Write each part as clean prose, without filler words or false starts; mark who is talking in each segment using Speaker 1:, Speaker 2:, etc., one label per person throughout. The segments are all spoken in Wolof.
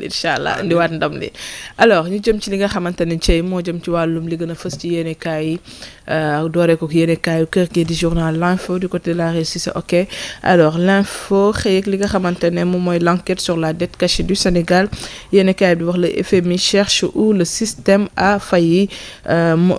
Speaker 1: incha allah indiwaat ndam li alors ñu jëm ci li nga xamante ne ci moo jëm ci wàllum li gën a fës ci yéenekaay yi dooree ko yéenekaayu kër gi di journal l'info du côté de la réussite c'est ok alors l'info xëy ak li nga xamante ne moom mooy l'enquête sur la dette cachée du Sénégal yéenekaay bi wax le FMI cherche où le système a failli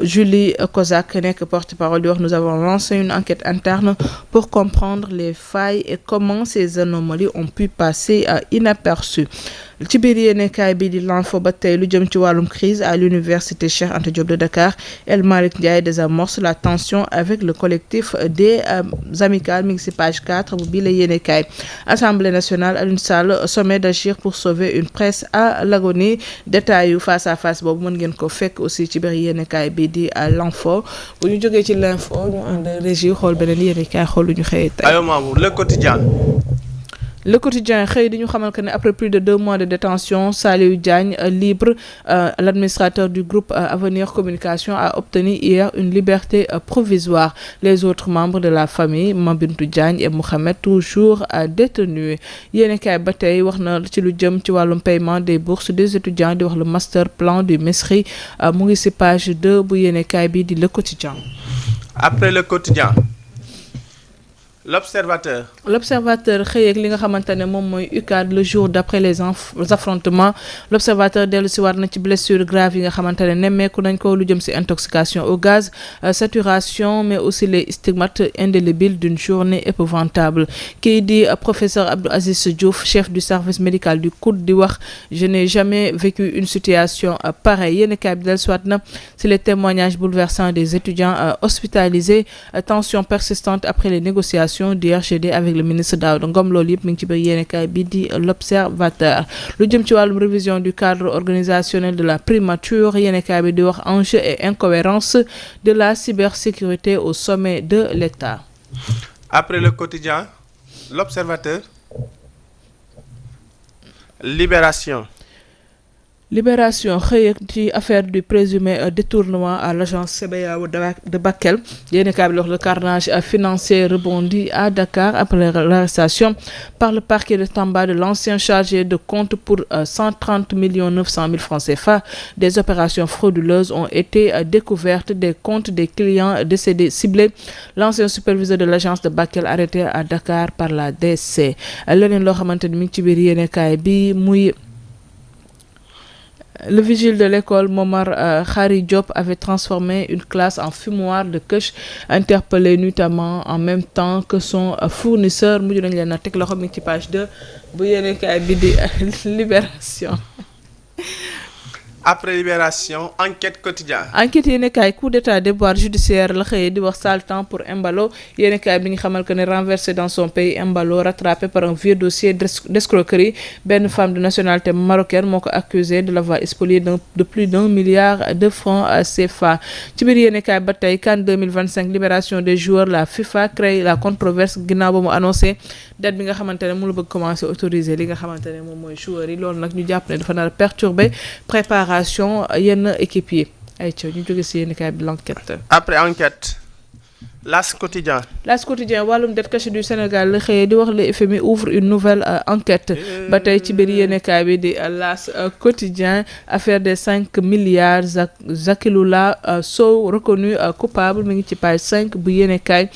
Speaker 1: Julie Kozak nekk porte-parole di wax nous avons lancé une enquête interne pour comprendre les failles et comment ces anomalies ont pu passer inaperçues ci biir yéenekaay bi di l'info ba tey lu jëm ci wàllum crise à l'université Cheikh Anta Diop de Dakar El Malick Ndiaye désamorce la tension avec le collectif des amicales mi ngi ci page 4 bu bii la yéenekaay Assemblée nationale Alioune Sall sommet d'agir pour sauver une presse à l'agonie détail yu face à face boobu mën ngeen ko fekk aussi ci biir yéenekaay bi di l'info bu ñu jógee ci l'info ñu ànd régie xool beneen yéenekaay xool lu ñu xëyee tey.
Speaker 2: Ayo Mamour le quotidien.
Speaker 1: Le quotidien xëy di ñu xamal que ne après plus de 2 mois de détention Saliou Diagne libre l'administrateur du groupe Avenir Communication a obtenu hier une liberté provisoire les autres membres de la famille Mabintou Diagne et Mohamed toujours détenus yéenekaay ba tey wax na ci lu jëm ci wàllum paiement des bourses des étudiants di wax le master plan du MESRI mu ngi ci page 2 bu yéenekaay bi di Le Quotidien.
Speaker 2: Après Le Quotidien. L'observateur
Speaker 1: xëy ak li nga xamante ne moom mooy UCAD le jour d'après les affrontements l'observateur dellu si war na ci blessure grave yi nga xamante ne nemmeeku nañ ko lu jëm si intoxication au gaz saturation mais aussi les stigmates indélébiles d'une journée épouvantable kii di professeur Abdou Aziz Diouf chef du service médical du COUD di wax je n'ai jamais vécu une situation pareille yéen kaay bi dellu si waat na si les témoignages bouleversants des étudiants hospitalisés tension persistante après les négociations du RGD avec le ministre Daouda Ngom loolu yëpp mi ngi ci biir yéenekaay bi di l'observateur lu jëm ci wàllum révision du cadre organisationnel de la primature yéenekaay bi di wax enjeux et incohérences de la cybersécurité au sommet de l'État.
Speaker 2: Après Le Quotidien, l'observateur, Libération
Speaker 1: xëy ci affaire du présumé détournement à l'agence CBAO de Bakel yéenekaay bi wax le carnage financier rebondit à Dakar après l'arrestation par le parquet de Tamba de l'ancien chargé de compte pour 130 900 000 francs CFA. Des opérations frauduleuses ont été découvertes des comptes des clients décédés ciblés. L'ancien superviseur de l'agence de Bakel arrêté à Dakar par la DC leneen loo xamante ni mi ngi ci biir yéenekaay bi muy le vigile de l'école Momar Khary Diop avait transformé une classe en fumoir de queuch interpellé nuitamment en même temps que son fournisseur mujj nañ leen a teg loxo mi ci page 2 bu yéenekaay bi di Libération.
Speaker 2: Après Libération, Enquête quotidien.
Speaker 1: Enquête yéenekaay coup d'état déboire judiciaire la xëyee di wax sale temps pour Embalo yéenekaay bi nga xamal que ne renversé dans son pays Embalo rattrapé par un vieux dossier d'escroquerie benn femme de nationalité marocaine moo ko accusé de l'avoir spolié de plus d'1 milliard de francs CFA ci biir yéenekaay ba tey CAN 2025 libération des joueurs la FIFA crée la controverse ginnaaw ba mu annoncé date bi nga xamante ne mu la bëgg commencer autoriser li nga xamante ne moom mooy joueurs yi loolu nag ñu jàpp ne dafa nar a perturber préparation yenn équipe yi ay ca ñu jóge si yéenekaay bi l'enquête.
Speaker 2: Après Enquête, L'As Quotidien.
Speaker 1: L'As Quotidien wàllum dette cachée du Sénégal la xëyee di wax le FMI ouvre une nouvelle enquête ba tey ci biir yéenekaay bi di L'As Quotidien affaire des 5 milliards Zakilula Sow reconnu coupable mi ngi ci page 5 bu yéenekaay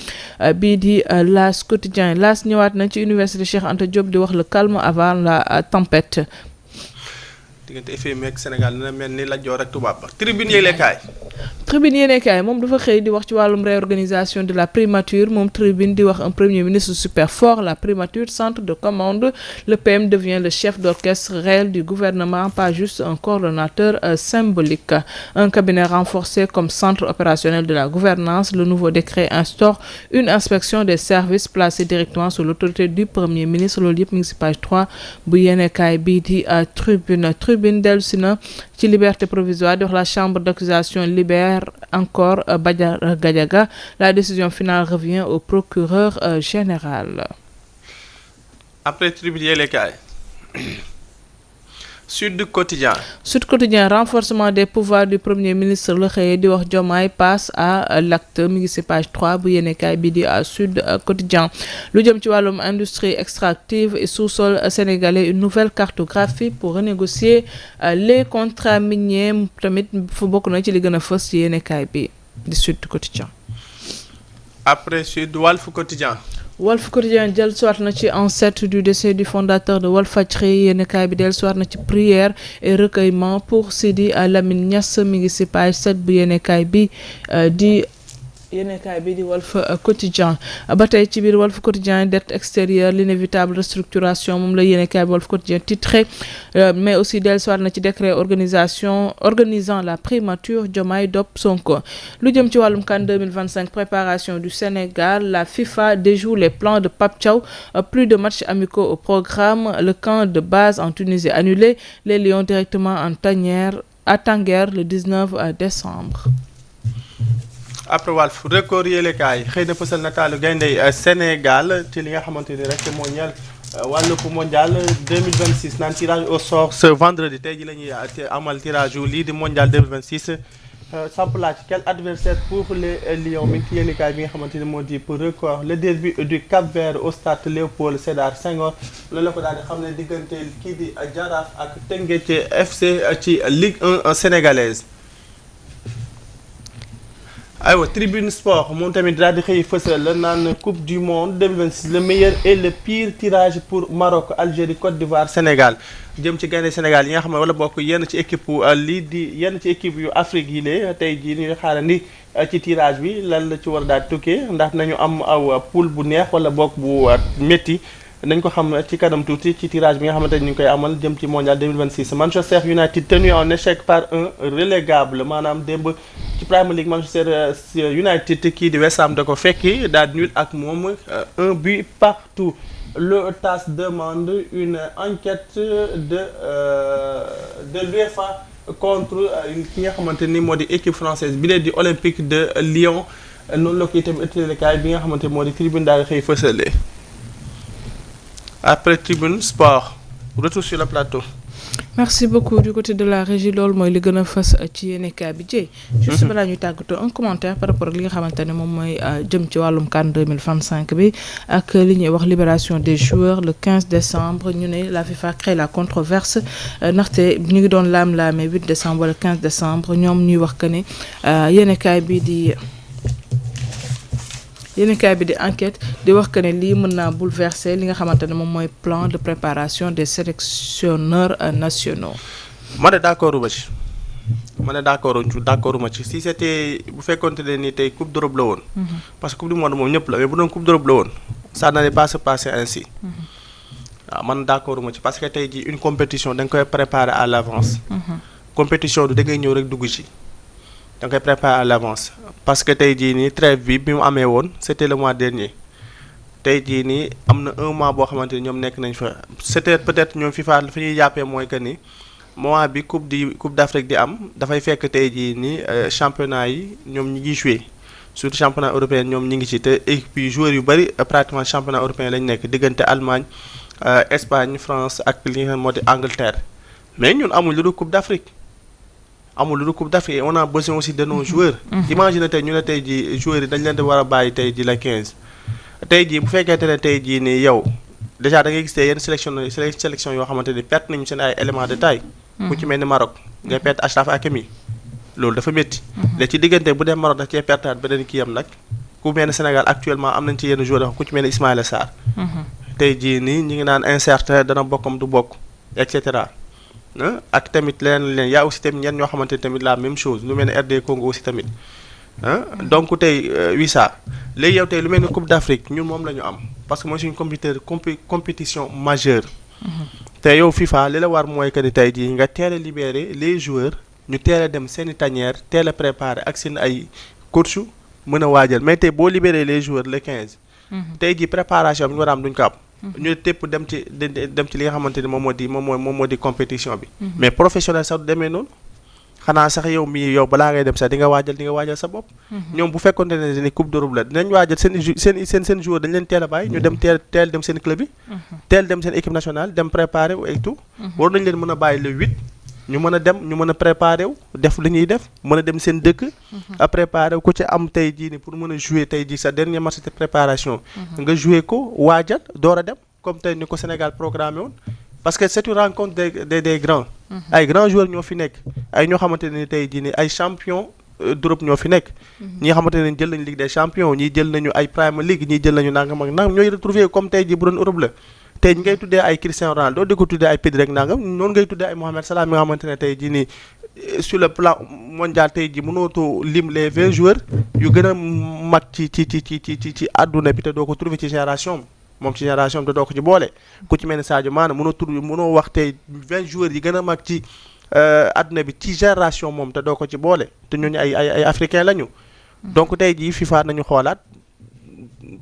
Speaker 1: bii di L'As Quotidien L'As ñëwaat na ci université Cheikh Anta Diop di wax le calme avant la tempête.
Speaker 2: diggante FMI ak Sénégal dina mel ni la joor ak tubaab ba tribune yéenekaay
Speaker 1: moom dafa xëy di wax ci wàllum réorganisation de la primature moom tribune di wax un premier ministre super fort la primature centre de commande le PM devient le chef d'orchestre réel du gouvernement pas juste un coordonnateur symbolique un cabinet renforcé comme centre opérationnel de la gouvernance le nouveau décret instaure une inspection des services placés directement sous l'autorité du premier ministre loolu yëpp mi ngi ci page 3 bu yéenekaay bii di tribune dellusi na ci liberté provisoire di wax la chambre d'accusation libère encore Badara Gadiaga la décision finale revient au procureur général.
Speaker 2: Après tribune yéenekaay Sud Quotidien.
Speaker 1: Sud Quotidien, renforcement des pouvoirs du premier ministre la xëyee di wax Diomaye passe à l'acte mi ngi ci page 3 bu yéenekaay bi di Sud Quotidien. lu jëm ci wàllum industrie extractive et sous-sol sénégalais, une nouvelle cartographie pour renégocier les contrats miniers tamit fu bokk na ci li gën a fës ci yéenekaay bi di Sud Quotidien.
Speaker 2: Après Sud, Walf Quotidien.
Speaker 1: Walf Quotidien jël soit na ci en 7 du décès du fondateur de Walfadjri yéenekaay bi del soit na ci prière et recueillement pour Sidi Lamine Niass mi ngi ci page 7 bu yéenekaay bi di Walf Quotidien. ba tey ci biir Walf Quotidien, dette extérieure, l'inévitable restructuration moom la yéenekaay bi Walf Quotidien titré, mais aussi del soit na ci décret organisant la primature Diomaye Dop Sonko. lu jëm ci wàllum CAN 2025, préparation du Sénégal, la FIFA déjoue les plans de Pape Thiaw, plus de matchs amicaux au programme, le camp de base en Tunisie annulé, les Lions directement à Tanger le 19 décembre.
Speaker 2: Après Walf Record yéenekaay xëy na fësal nataalu gaynde Sénégal ci li nga xamante ni rek moo ñeel wàllu mondial 2026 naan tirage au sort ce vendredi tey ji la ñuy amal tirage yu lii di mondial 2026 samp laaj quel adversaire pour les Lions mi ngi ci yéenekaay bi nga xamante ni moo di pour Record. Le derby du Cap-Vert au stade Léopold Sédar Senghor loolu la ko daal di xam ne diggante kii di Jaraaf ak Teungueth FC ci Ligue 1 sénégalaise. aywa Tribune Sport moom tamit daal di xëy fësal la naan Coupe du Monde 2026 le meilleur et le pire tirage pour Maroc, Algérie, Côte d'Ivoire, Sénégal jëm ci gaynde Sénégal yi nga xam ne wala bokk yenn ci équipe yenn ci équipe yu Afrique yi la tey jii ñu xaarandi ci tirage bi lan la ci war a daal tukkee ndax nañu am aw poule bu neex wala bokk bu métti nañ ko xam ci kanam tuuti ci tirage bi nga xamante ni ñu koy amal jëm ci mondial 2026. Manchester United tenu en échec par un relégable maanaam démb ci Premier League Manchester United kii di West Ham da ko fekki daal di nul ak moom 1 but partout. Le TAS demande une enquête de l'UEFA contre ki nga xamante ni moo di équipe française bi lee di Olympique de Lyon noonu la ko itam ëttalekaay bi nga xamante moo di tribune daal xëy fësale. Après Tribune Sport, retour sur le plateau.
Speaker 1: Merci beaucoup du côté de la régie loolu mooy li gën a fës ci yéenekaay bi Dieye. juste balaa ñuy tàggatoo un commentaire par rapport ak li nga xamante ne moom mooy jëm ci wàllum CAN 2025 bi ak li ñuy wax libération des joueurs le 15 décembre ñu ne la FIFA crée la controverse ndaxte ñu ngi doon laam-laamee 8 décembre wala 15 décembre ñoom ñuy wax que ne yéenekaay bi di enquête di wax que ne lii mën naa bouleverser li nga xamante ne moom mooy plan de préparation des sélectionneurs nationaux.
Speaker 2: ma ne d'accord ma ci si c'était bu fekkoonte ne ni tey coupe d'Europe la woon. parce que coupe du monde moom ñëpp la mais bu doon coupe d'Europe la woon ça n'allait pas se passer ainsi. waaw man d'accord ma ci parce que tey jii une compétition da nga koy préparer à l'avance. compétition du da ngay ñëw rek dugg ci. da nga koy préparer à l'avance parce que tey jii nii trêve bi mu amee woon c'était le mois dernier tey jii nii am na un mois boo xamante ni ñoom nekk nañ fa c'était peut-être ñoom FIFA fi ñuy jàppee mooy que ni mois bi coupe d'Afrique di am dafay fekk tey jii nii championnat yi ñoom ñi ngi jouer surtout championnat européen ñoom ñi ngi ci te équipe yi joueurs yu bari pratiquement championnat européen lañ nekk diggante Allemagne Espagne France ak li nga xam moo di Angleterre mais ñun amul lu dul coupe d'Afrique et on a besoin aussi de nos joueurs. Imagine tey ñu ne tey jii joueurs yi dañ leen di war a bàyyi tey jii la 15. tey jii bu fekkente ne tey jii nii yow déjà da ngay gis tey yenn sélection yoo xamante ni perte nañu seen ay éléments de taille. ku ci mel ni Maroc ngay perte Achraf Hakimi loolu dafa métti. da ci diggante bu dee Maroc da cee pertaat beneen kii am nag ku mel ni Sénégal actuellement am nañ ci yenn joueurs ku ci mel ni Ismaïla Sarr. tey jii nii ñi ngi naan incertain dana bokkam du bokk et cetera. ak tamit leen yaa aussi tamit ñenn ñoo xamante ni tamit la même chose lu mel ne RD Congo aussi tamit donc tey Wissa léegi yow tey lu mel ni Coupe d'Afrique ñun moom la ñu am parce que mooy suñu compétition majeure. te yow FIFA li la war mooy que ni tey jii nga teel a libérer les joueurs ñu teel a dem seen i tanière teel a préparer ak seen ay coach mën a waajal mais tey boo libérer les joueurs le 15. tey jii préparation bi ñu war a am duñ ko am. ñu tépp dem ci li nga xamante ni moom moo di compétition bi. mais professionnel sax du demee noonu xanaa sax yow balaa ngay dem sax di nga waajal sa bopp. ñoom bu fekkoon ne ni coupe d'Europe la dinañ waajal seen joueur dañ leen teel a bàyyi ñu dem teel dem seen club yi. teel dem seen équipe nationale dem préparer wu et tout. war nañ leen mën a bàyyi le 8 ñu mën a préparer wu def li ñuy def mën a dem seen dëkk. a préparer wu ku ci am tey jii ni pour mën a jouer tey jii sa dernier match de préparation. nga jouer ko waajal door a dem comme tey ni ko Sénégal programmé woon. parce que c'est une rencontre des grands. ay grands joueurs ñoo fi nekk ay ñoo xamante ne tey jii ni ay champions d'Europe ñoo fi nekk. ñi nga xamante ne jël nañu Ligue des champions ñii jël nañu ay Premier League ñii jël nañu nangam ak nangam ñooy retrouver comme tey jii bu doon Europe la. tey ñi ngay tuddee ay Cristiano Ronaldo di ko tuddee ay Pedri rek nangam noonu ngay tuddee ay Mohamed Salah mi nga xamante ne tey jii nii sur le plan mondial tey jii mënootoo lim les 20 joueurs yu gën a mag ci àdduna bi te doo ko trouver ci génération moom ci génération te doo ko ci boole. ku ci mel ni Sadio Mané mënoo wax tey 20 joueurs yi gën a mag ci àdduna bi ci génération moom te doo ko ci boole te ñooñu ay africain lañu. donc tey jii FIFA nañu xoolaat.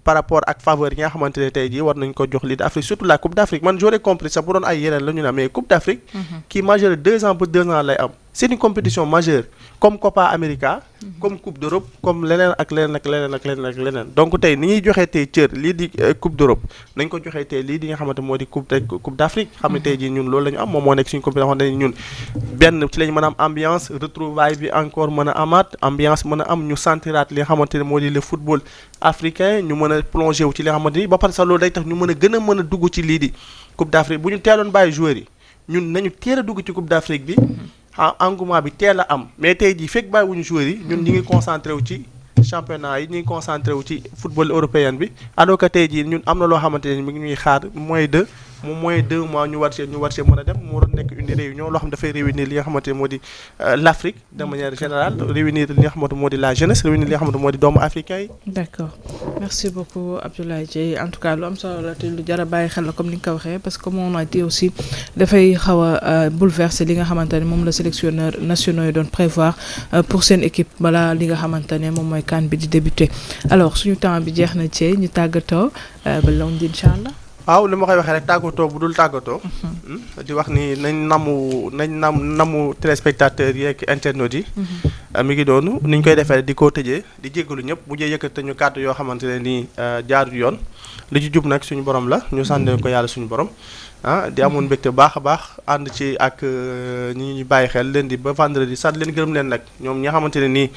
Speaker 2: par rapport ak faveur yi nga xamante ne tey jii war nañ ko jox lii d'Afrique surtout la Coupe d'Afrique man j'aurais compris sax bu doon ay yeneen la ñu ne mais Coupe d'Afrique qui majeure 2 ans ba 2 ans lay am c'est une compétition majeure comme Copa América comme Coupe d'Europe comme leneen ak leneen donc tey ni ñuy joxee tey cër lii di Coupe d'Europe nañ ko joxee tey lii di nga xamante moo di Coupe d'Afrique xam ne tey jii ñun loolu la ñu am moom moo nekk suñu compétition xamante ne ñun benn ci lañ mën a am ambiance retrouvaille bi encore mën a amaat ambiance mën a am ñu sentiraat li nga xamante ne moo di le football africain ñu mën a plongé wu ci li nga xamante ni ba pare sax loolu day tax ñu mën a dugg ci lii di Coupe d'Afrique bu ñu teeloon bàyyi joueurs yi ñun nañu teel a dugg ci Coupe d'Afrique bi engouement bi teel a am mais tey jii fekk bàyyi wuñu joueurs yi ñun ñi ngi concentré wu ci championnat yi ñu ngi concentré wu ci football européen bi alors que tey jii ñun am na loo xamante ne mi ngi ñuy xaar moins de 2 mois ñu war see mën a dem mu war a nekk une réunion loo xam dafay réunir li nga xamante ne moo di l'Afrique de manière générale réunir li nga xamante moo di la jeunesse réunir li nga xamante moo di doomu africain yi.
Speaker 1: d'accord merci beaucoup Abdoulaye Dieye en tout cas lu am solo la te lu jar a bàyyi xel la comme ni nga ko waxee parce que comme on a dit aussi dafay xaw a bouleverser li nga xamante ne moom la sélectionneur nationaux yi doon prévoir pour seen équipe balaa li nga xamante ne moom mooy CAN bi di débuter alors suñu temps bi jeex na ci ñu tàggatoo ba lundi incha allah.
Speaker 2: waaw li ma koy waxee rek tàggatoo bu dul tàggatoo. di wax ni nañ namu téléspectateurs yi ak internautes yi. mi ngi doonu ni ñu koy defee di ko tëjee di jéggalu ñëpp bu jee yëkkate ñu kàddu yoo xamante ne nii jaarul yoon li ci jub nag suñu borom la ñu sànni ko yàlla suñu borom. di amoon mbégte baax a baax ànd ci ak ñi ñuy bàyyi xel lundi ba vendredi sax leen gërëm leen nag ñoom ñi nga xamante ne nii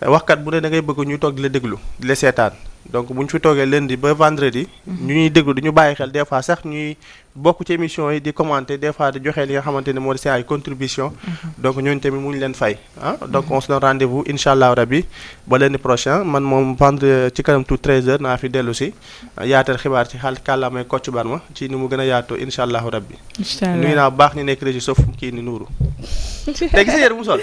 Speaker 2: waxkat bu ne da ngay bëgg ñuy toog di la déglu di la seetaan. donc bu ñu fi toogee lundi ba vendredi. ñu ñuy déglu di ñu bàyyi xel des fois sax ñuy bokk ci émission yi di commenter des fois di joxe li nga xamante ne moo di seen ay contribution donc ñooñu tamit mu ñu leen fay donc on se donne rendez-vous incha allah rabi ba lundi prochain man moom vendredi ci kanam tout 13h naa fi dellu si yaatal xibaar ci xel kàllaamay Kocc Barma ci ni mu gën a yaatoo incha allahu rabi. incha allah nuyu naa bu baax ñu nekk régi sauf kii ni Nourou. tey gis nga yére bu mu sol.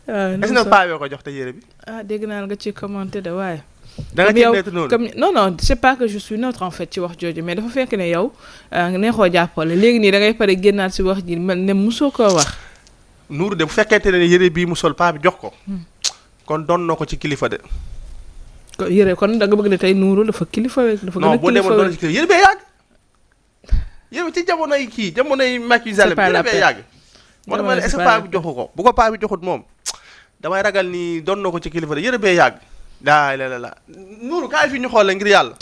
Speaker 2: est-ce que paa yoo ko jox te yére bi.
Speaker 1: dégg naa nga ci commenter de waaye.
Speaker 2: da nga ci nekk noonu
Speaker 1: comme non c'est pas que je suis neutre en fait ci wax jooju mais dafa fekk ne yow neexoo jàppale léegi nii da ngay pare génnaat si wax ji mel ne mosoo koo wax.
Speaker 2: Nour de bu fekkente ne yére bii mu sol paa bi jox ko. kon doon na ko ci kilifa de.
Speaker 1: yére kon da nga bëgg ne tey Nour dafa kilifa dafa gën a kilifa
Speaker 2: non boo demoon doon ci kilifa yére bee yàgg. yére ci jamonoy kii jamonoy Machiavel yére bee yàgg. moo tax ma ne est-ce que paa bi joxu ko bu ko paa bi joxut moom damay ragal ni doon na ko ci kilifa de yére bee yàgg. la Nourou kaay fi ñu xool la ngir yàlla.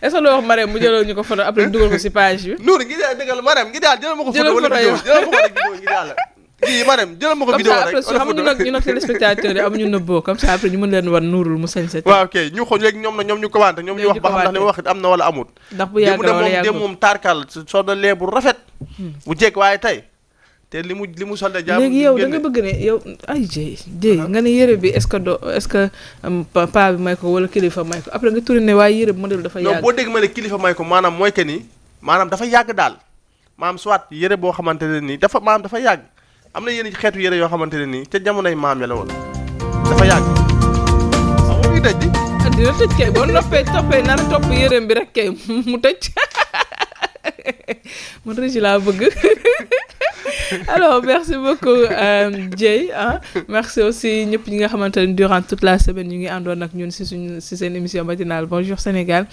Speaker 1: est-ce que loo wax Marème mu jëloon ñu ko photo après dugal ko ci page bi.
Speaker 2: Nourou ngir yàlla dëggal Marème ngir yàlla jëlal ma ko photo wala vidéo jëlal ma ko vidéo ngir yàlla. kii Marème jëlal ma ko vidéo rek.
Speaker 1: comme ça après ñu nag téléspectateurs yi amuñu nëbboo comme ça après ñu mën leen wan Nourou mu sañ sa.
Speaker 2: waaw ok ñu xool léegi ñoom ñu commenté ñoom ñu wax ba xam ndax li ma wax am na wala amut.
Speaker 1: ndax bu yàgg wala yàggul
Speaker 2: moom tarkal soo da lee bu rafet. bu jekk waaye tey te li mu solde jàmm
Speaker 1: léegi yow da nga bëgg ne yow ay Dieye nga ne yére bi est-ce que paa bi may ko wala kilifa may ko après nga tourné waaye yére bi modèle dafa yàgg.
Speaker 2: non boo dégg ma ne kilifa may ko maanaam mooy que ni maanaam dafa yàgg daal maanaam soit yére boo xamante ne nii dafa yàgg am na yenn xeetu yére yoo xamante ne nii ca jamonoy maam ya la woon dafa yàgg. waaw mu ngi tëj di.
Speaker 1: dina tëj kay boo toppee nar a topp yéreem bi rek kay mu tëj man Régis laa bëgg. Alors merci beaucoup Dieye merci aussi ñëpp ñi nga xamante ne durant toute la semaine ñu ngi àndoon ak ñun ci seen émission matinale Bonjour Sénégal.